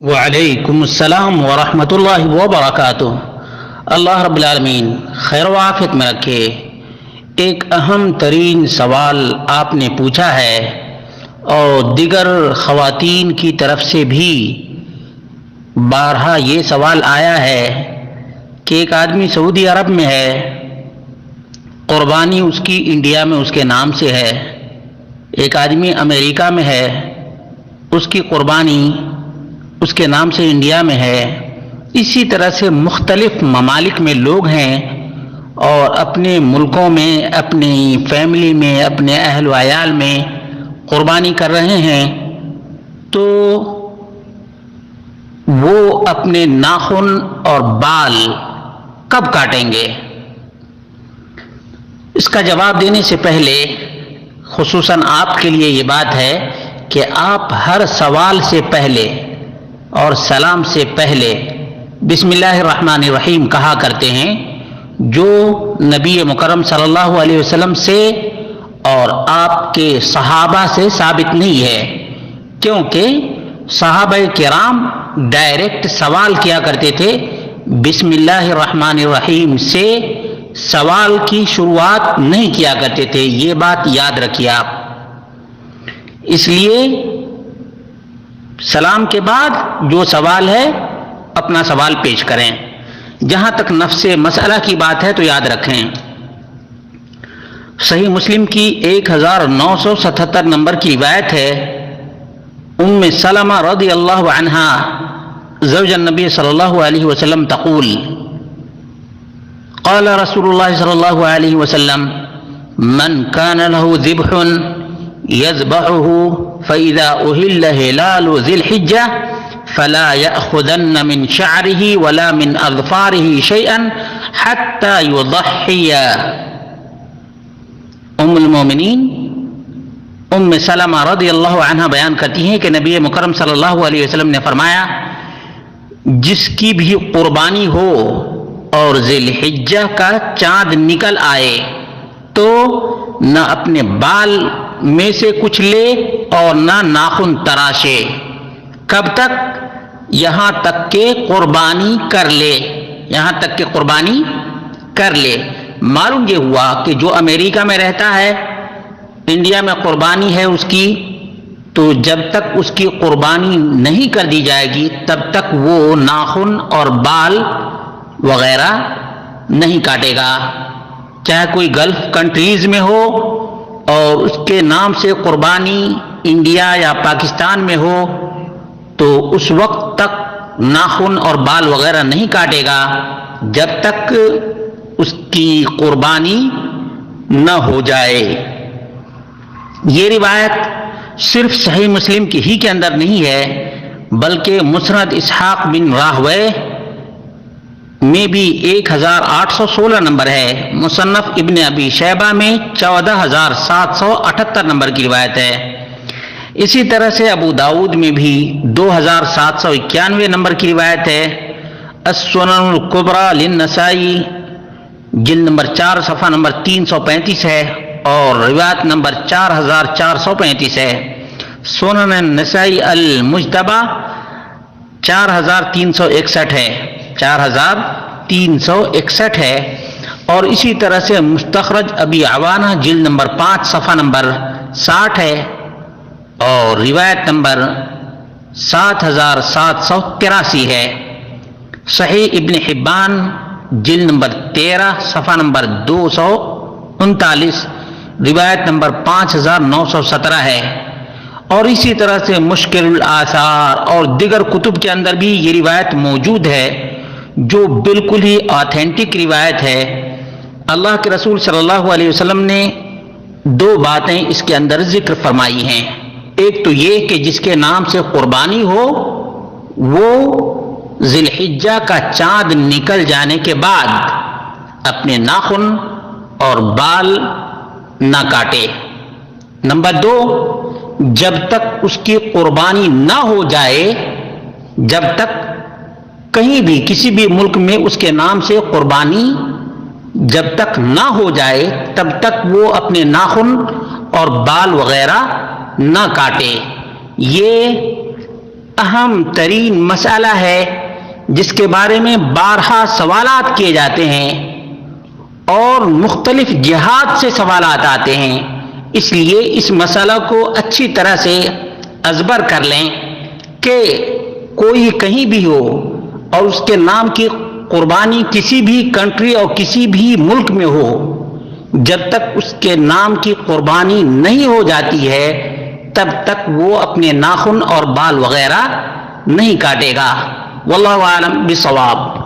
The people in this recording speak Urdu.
وعلیکم السلام ورحمۃ اللہ وبرکاتہ۔ اللہ رب العالمین خیر و عافیت میں رکھے۔ ایک اہم ترین سوال آپ نے پوچھا ہے اور دیگر خواتین کی طرف سے بھی بارہا یہ سوال آیا ہے کہ ایک آدمی سعودی عرب میں ہے، قربانی اس کی انڈیا میں اس کے نام سے ہے، ایک آدمی امریکہ میں ہے، اس کی قربانی اس کے نام سے انڈیا میں ہے۔ اسی طرح سے مختلف ممالک میں لوگ ہیں اور اپنے ملکوں میں، اپنی فیملی میں، اپنے اہل و عیال میں قربانی کر رہے ہیں، تو وہ اپنے ناخن اور بال کب کاٹیں گے؟ اس کا جواب دینے سے پہلے خصوصاً آپ کے لیے یہ بات ہے کہ آپ ہر سوال سے پہلے اور سلام سے پہلے بسم اللہ الرحمن الرحیم کہا کرتے ہیں، جو نبی مکرم صلی اللہ علیہ وسلم سے اور آپ کے صحابہ سے ثابت نہیں ہے، کیونکہ صحابہ کرام ڈائریکٹ سوال کیا کرتے تھے، بسم اللہ الرحمن الرحیم سے سوال کی شروعات نہیں کیا کرتے تھے، یہ بات یاد رکھیے آپ۔ اس لیے سلام کے بعد جو سوال ہے اپنا سوال پیش کریں۔ جہاں تک نفس مسئلہ کی بات ہے تو یاد رکھیں، صحیح مسلم کی 1977 نمبر کی روایت ہے، ام سلمہ رضی اللہ عنہا زوج النبی صلی اللہ علیہ وسلم تقول قال رسول اللہ صلی اللہ علیہ وسلم من كان له ذبح يذبحه فإذا أهل هلال ذي الحجة فلا يأخذن من شعره ولا من أظفاره شيئا حتى يضحي۔ ام المومنین ام سلمہ رضی اللہ عنہ بیان کرتی ہیں کہ نبی مکرم صلی اللہ علیہ وسلم نے فرمایا، جس کی بھی قربانی ہو اور ذی الحجہ کا چاند نکل آئے تو نہ اپنے بال میں سے کچھ لے اور نہ ناخن تراشے، کب تک؟ یہاں تک کہ قربانی کر لے، یہاں تک کہ قربانی کر لے۔ معلوم یہ ہوا کہ جو امریکہ میں رہتا ہے، انڈیا میں قربانی ہے اس کی، تو جب تک اس کی قربانی نہیں کر دی جائے گی تب تک وہ ناخن اور بال وغیرہ نہیں کاٹے گا، چاہے کوئی گلف کنٹریز میں ہو اور اس کے نام سے قربانی انڈیا یا پاکستان میں ہو، تو اس وقت تک ناخن اور بال وغیرہ نہیں کاٹے گا جب تک اس کی قربانی نہ ہو جائے۔ یہ روایت صرف صحیح مسلم کی ہی کے اندر نہیں ہے، بلکہ مسند اسحاق بن راہویہ میں بھی 1816 نمبر ہے، مصنف ابن ابی شیبہ میں 14778 نمبر کی روایت ہے۔ اسی طرح سے ابو داؤد میں بھی 2791 نمبر کی روایت ہے۔ السنن الکبریٰ للنسائی جلد نمبر 4 صفحہ نمبر 335 ہے اور روایت نمبر 4435 ہے۔ سنن النسائی المجتبہ 4361 ہے، 4361 ہے۔ اور اسی طرح سے مستخرج ابی عوانہ جلد نمبر 5 صفحہ نمبر 60 ہے اور روایت نمبر 7783 ہے۔ صحیح ابن حبان جلد نمبر 13 صفحہ نمبر 239 روایت نمبر 5917 ہے۔ اور اسی طرح سے مشکل الآثار اور دیگر کتب کے اندر بھی یہ روایت موجود ہے جو بالکل ہی آتھینٹک روایت ہے۔ اللہ کے رسول صلی اللہ علیہ وسلم نے دو باتیں اس کے اندر ذکر فرمائی ہیں، ایک تو یہ کہ جس کے نام سے قربانی ہو وہ ذی الحجہ کا چاند نکل جانے کے بعد اپنے ناخن اور بال نہ کاٹے۔ نمبر 2، جب تک اس کی قربانی نہ ہو جائے، جب تک کہیں بھی کسی بھی ملک میں اس کے نام سے قربانی جب تک نہ ہو جائے تب تک وہ اپنے ناخن اور بال وغیرہ نہ کاٹے۔ یہ اہم ترین مسئلہ ہے جس کے بارے میں بارہا سوالات کیے جاتے ہیں اور مختلف جہات سے سوالات آتے ہیں، اس لیے اس مسئلہ کو اچھی طرح سے ازبر کر لیں کہ کوئی کہیں بھی ہو اور اس کے نام کی قربانی کسی بھی کنٹری اور کسی بھی ملک میں ہو، جب تک اس کے نام کی قربانی نہیں ہو جاتی ہے تب تک وہ اپنے ناخن اور بال وغیرہ نہیں کاٹے گا۔ واللہ اعلم بالصواب۔